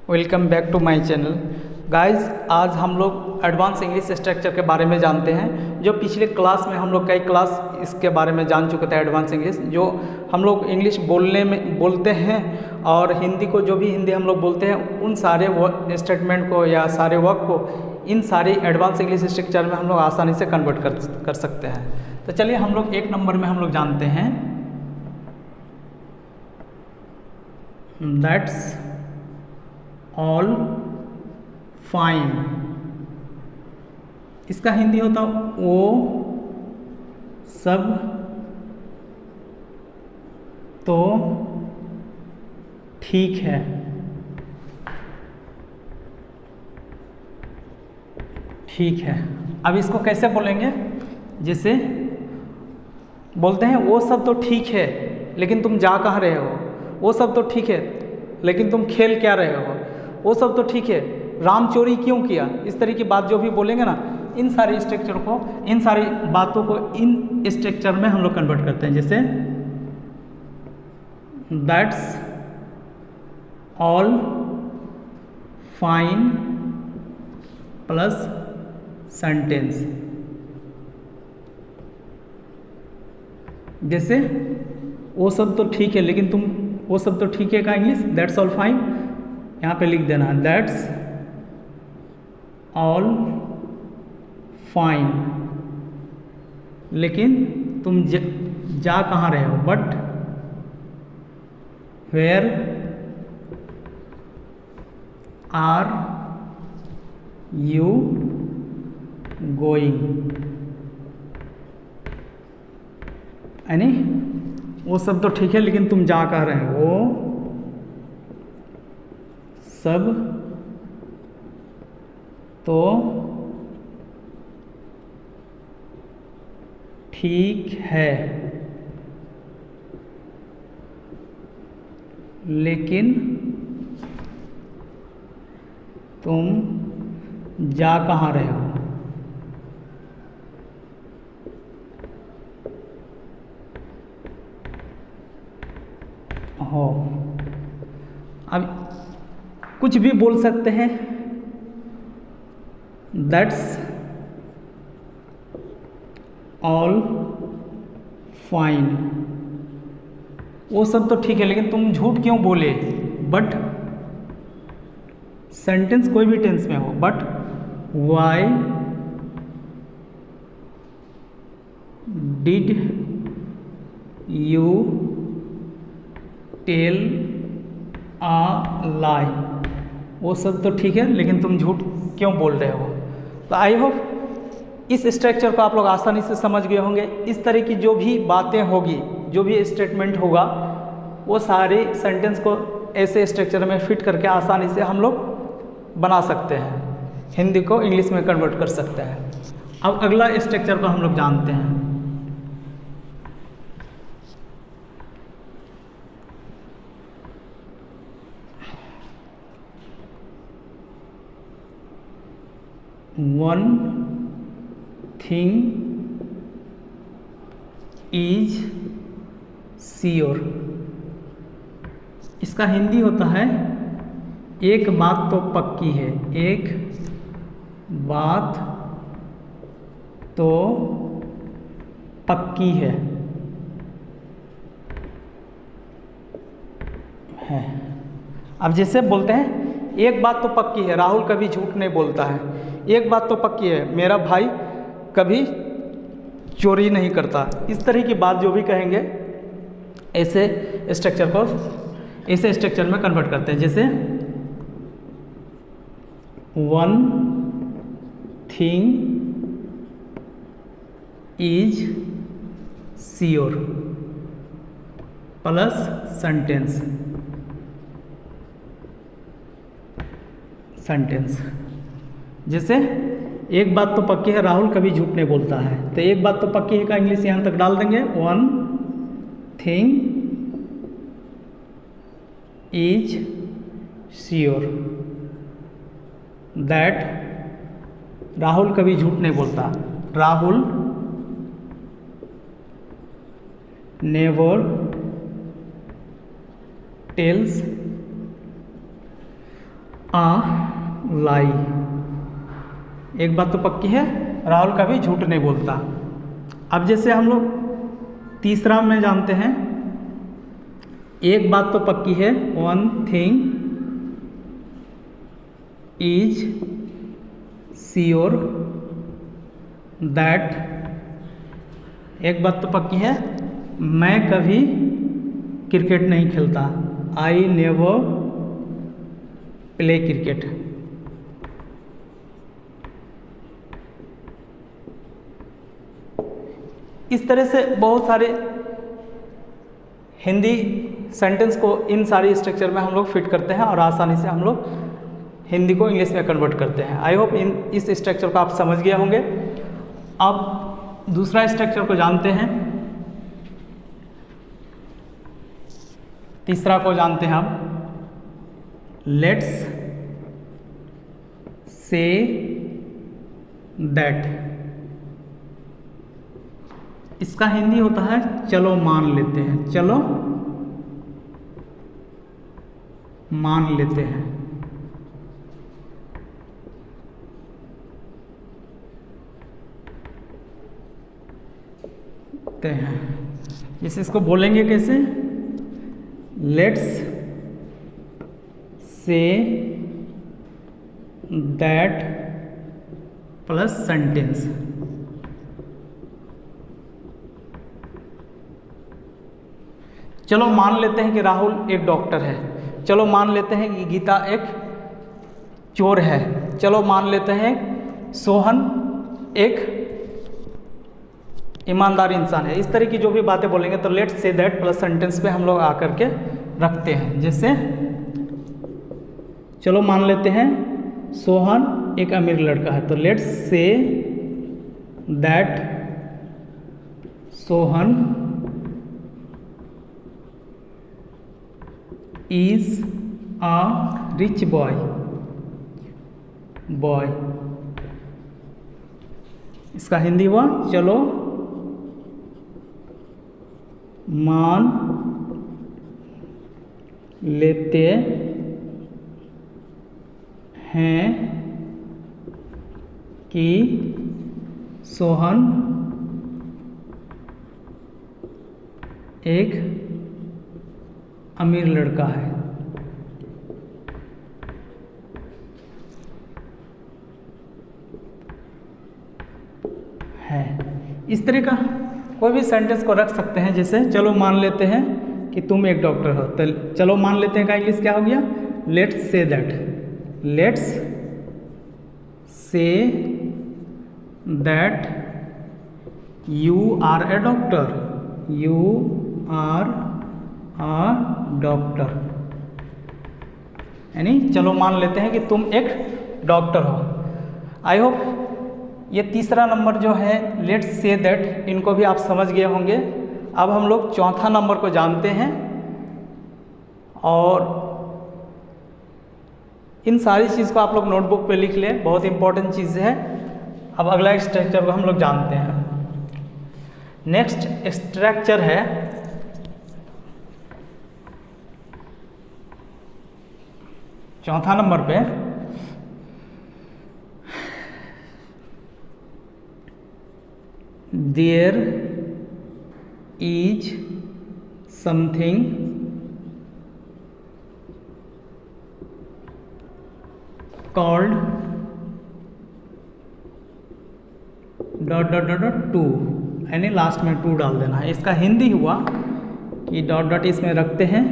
Welcome back to my channel guys. आज हम लोग एडवांस इंग्लिश स्ट्रक्चर के बारे में जानते हैं। जो पिछले क्लास में हम लोग कई क्लास इसके बारे में जान चुके थे। एडवांस इंग्लिश जो हम लोग इंग्लिश बोलते हैं और हिंदी को जो भी हिंदी हम लोग बोलते हैं उन सारे स्टेटमेंट को या सारे वर्क को इन सारी एडवांस इंग्लिश स्ट्रक्चर में हम लोग आसानी से कन्वर्ट कर सकते हैं। तो चलिए हम लोग एक नंबर में हम लोग जानते हैं दैट्स ऑल फाइन। इसका हिंदी होता वो सब तो ठीक है। ठीक है, अब इसको कैसे बोलेंगे? जैसे बोलते हैं वो सब तो ठीक है लेकिन तुम जा कहाँ रहे हो। वो सब तो ठीक है लेकिन तुम खेल क्या रहे हो। वो सब तो ठीक है, राम चोरी क्यों किया। इस तरह की बात जो भी बोलेंगे ना, इन सारे स्ट्रक्चर को, इन सारी बातों को इन स्ट्रक्चर में हम लोग कन्वर्ट करते हैं। जैसे that's all fine plus sentence. जैसे वो सब तो ठीक है लेकिन तुम, वो सब तो ठीक है का इंग्लिश दैट्स ऑल फाइन, यहाँ पे लिख देना दैट्स ऑल फाइन लेकिन तुम जा कहाँ रहे हो। But where are you going. यानी वो सब तो ठीक है लेकिन तुम जा कहाँ रहे हो। वो सब तो ठीक है लेकिन तुम जा कहाँ रहे हो। अब कुछ भी बोल सकते हैं। दैट्स ऑल फाइन, वो सब तो ठीक है लेकिन तुम झूठ क्यों बोले। बट सेंटेंस कोई भी टेंस में हो, but why did you tell a lie. वो सब तो ठीक है लेकिन तुम झूठ क्यों बोल रहे हो। तो आई होप इस स्ट्रक्चर को आप लोग आसानी से समझ गए होंगे। इस तरह की जो भी बातें होगी, जो भी स्टेटमेंट होगा, वो सारे सेंटेंस को ऐसे स्ट्रक्चर में फिट करके आसानी से हम लोग बना सकते हैं, हिंदी को इंग्लिश में कन्वर्ट कर सकते हैं। अब अगला स्ट्रक्चर को हम लोग जानते हैं। One thing is sure. इसका हिंदी होता है एक बात तो पक्की है। एक बात तो पक्की है। अब जैसे बोलते हैं एक बात तो पक्की है, राहुल कभी झूठ नहीं बोलता है। एक बात तो पक्की है, मेरा भाई कभी चोरी नहीं करता। इस तरह की बात जो भी कहेंगे ऐसे स्ट्रक्चर को ऐसे स्ट्रक्चर में कन्वर्ट करते हैं। जैसे one thing is sure plus sentence. जैसे एक बात तो पक्की है, राहुल कभी झूठ नहीं बोलता है। तो एक बात तो पक्की है का इंग्लिश यहाँ तक डाल देंगे one thing is sure that Rahul कभी झूठ नहीं बोलता। राहुल नेवर टेल्स लाई। एक बात तो पक्की है, राहुल कभी झूठ नहीं बोलता। अब जैसे हम लोग तीसरा में जानते हैं, एक बात तो पक्की है, one thing is sure that, एक बात तो पक्की है, मैं कभी क्रिकेट नहीं खेलता, आई नेवर प्ले क्रिकेट। इस तरह से बहुत सारे हिंदी सेंटेंस को इन सारी स्ट्रक्चर में हम लोग फिट करते हैं और आसानी से हम लोग हिंदी को इंग्लिश में कन्वर्ट करते हैं। आई होप इस स्ट्रक्चर को आप समझ गए होंगे। अब दूसरा स्ट्रक्चर को जानते हैं, तीसरा को जानते हैं हम। लेट्स से दैट, इसका हिंदी होता है चलो मान लेते हैं, चलो मान लेते हैं। जैसे इसको बोलेंगे कैसे, let's say that plus sentence. चलो मान लेते हैं कि राहुल एक डॉक्टर है, चलो मान लेते हैं कि गीता एक चोर है, चलो मान लेते हैं सोहन एक ईमानदार इंसान है। इस तरह की जो भी बातें बोलेंगे तो let's say that plus sentence पे हम लोग आकर के रखते हैं। जैसे चलो मान लेते हैं सोहन एक अमीर लड़का है, तो let's say that Sohan is a rich boy. इसका हिंदी हुआ चलो मान लेते हैं कि सोहन एक अमीर लड़का है। इस तरह का कोई भी सेंटेंस को रख सकते हैं। जैसे चलो मान लेते हैं कि तुम एक डॉक्टर हो, तो चलो मान लेते हैं का इंग्लिश क्या हो गया, let's say that. Let's say that you are a doctor, you are a doctor, यानी चलो मान लेते हैं कि तुम एक डॉक्टर हो। आई होप ये तीसरा नंबर जो है लेट्स से दैट, इनको भी आप समझ गए होंगे। अब हम लोग चौथा नंबर को जानते हैं और इन सारी चीज़ को आप लोग नोटबुक पे लिख लें, बहुत इंपॉर्टेंट चीज़ है। अब अगला स्ट्रक्चर को हम लोग जानते हैं। नेक्स्ट स्ट्रक्चर है चौथा नंबर पे, there is something called dot dot dot dot to, यानी लास्ट में टू डाल देना है। इसका हिंदी हुआ कि डॉट डॉट इसमें रखते हैं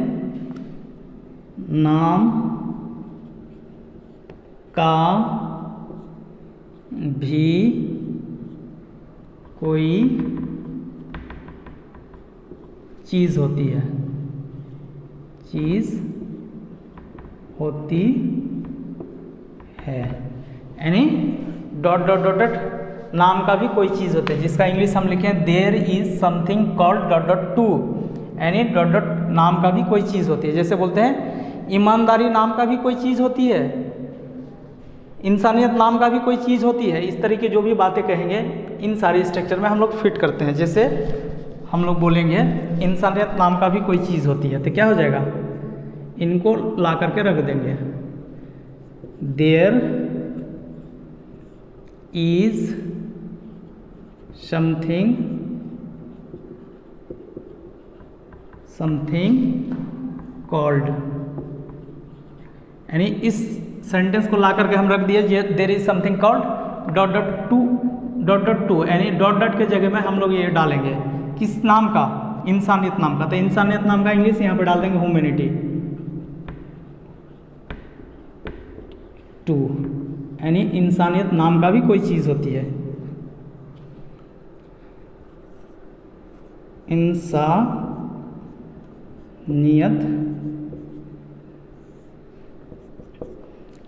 नाम का भी कोई चीज़ होती है, चीज़ होती है, यानी डॉट डॉट डॉट डॉट नाम का भी कोई चीज़ होती है, जिसका इंग्लिश हम लिखें there is something called dot dot to, यानी डॉट डॉट नाम का भी कोई चीज़ होती है। जैसे बोलते हैं ईमानदारी नाम का भी कोई चीज़ होती है, इंसानियत नाम का भी कोई चीज़ होती है। इस तरह की जो भी बातें कहेंगे इन सारी स्ट्रक्चर में हम लोग फिट करते हैं। जैसे हम लोग बोलेंगे इंसानियत नाम का भी कोई चीज़ होती है, तो क्या हो जाएगा, इनको ला करके रख देंगे, देयर इज समथिंग कॉल्ड, यानी इस सेंटेंस को ला करके हम रख दिए there is something called dot dot to, यानी डॉट डॉट के जगह में हम लोग ये डालेंगे किस नाम का, इंसानियत नाम का। तो इंसानियत नाम का इंग्लिश यहाँ पे डाल देंगे ह्यूमैनिटी टू, यानी इंसानियत नाम का भी कोई चीज़ होती है। इंसानियत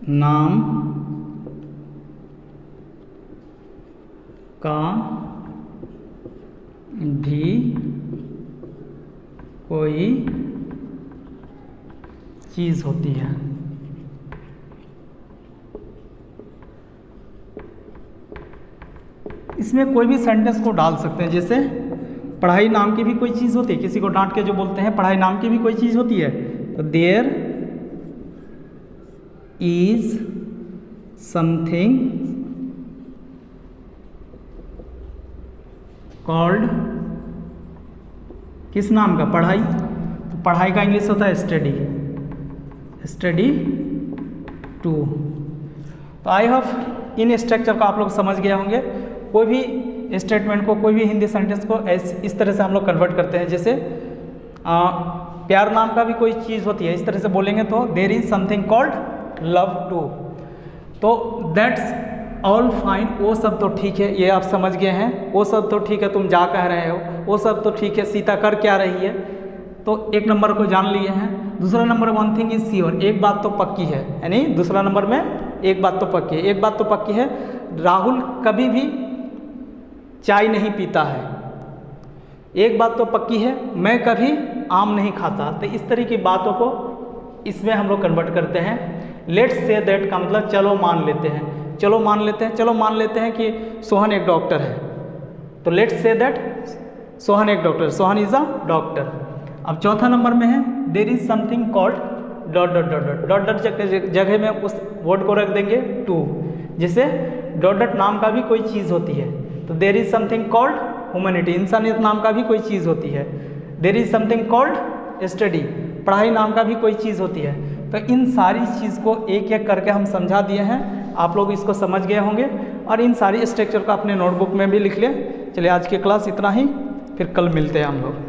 नाम का भी कोई चीज़ होती है। इसमें कोई भी सेंटेंस को डाल सकते हैं, जैसे पढ़ाई नाम की भी कोई चीज़ होती है, किसी को डांट के जो बोलते हैं पढ़ाई नाम की भी कोई चीज़ होती है, तो देयर इज समथिंग कॉल्ड, किस नाम का, पढ़ाई। तो पढ़ाई का इंग्लिश होता है स्टडी, स्टडी टू। तो आई होप इन स्ट्रक्चर को आप लोग समझ गए होंगे। कोई भी स्टेटमेंट को, कोई भी हिंदी सेंटेंस को इस तरह से हम लोग कन्वर्ट करते हैं। जैसे प्यार नाम का भी कोई चीज़ होती है, इस तरह से बोलेंगे तो there is something called love to. तो दैट्स ऑल फाइन, वो सब तो ठीक है, ये आप समझ गए हैं। वो सब तो ठीक है, तुम जा कह रहे हो, वो सब तो ठीक है, सीता कर क्या रही है, तो एक नंबर को जान लिए हैं। दूसरा number one thing is sure, एक बात तो पक्की है, यानी दूसरा नंबर में एक बात तो पक्की है। एक बात तो पक्की है, राहुल कभी भी चाय नहीं पीता है। एक बात तो पक्की है, मैं कभी आम नहीं खाता। तो इस तरह की बातों को इसमें हम लोग कन्वर्ट करते हैं। लेट्स से दैट का मतलब चलो मान लेते हैं, चलो मान लेते हैं, चलो मान लेते हैं कि सोहन एक डॉक्टर है। तो लेट्स से दैट सोहन एक doctor, Sohan is a doctor. अब चौथा नंबर में है there is something called dot dot dot dot dot dot जगह में उस वर्ड को रख देंगे टू। जैसे डॉट डॉट नाम का भी कोई चीज़ होती है, तो there is something called humanity, इंसानियत नाम का भी कोई चीज़ होती है। There is something called study, पढ़ाई नाम का भी कोई चीज़ होती है। तो इन सारी चीज़ को एक एक करके हम समझा दिए हैं, आप लोग इसको समझ गए होंगे और इन सारी स्ट्रक्चर को अपने नोटबुक में भी लिख लें। चलिए आज की क्लास इतना ही, फिर कल मिलते हैं हम लोग।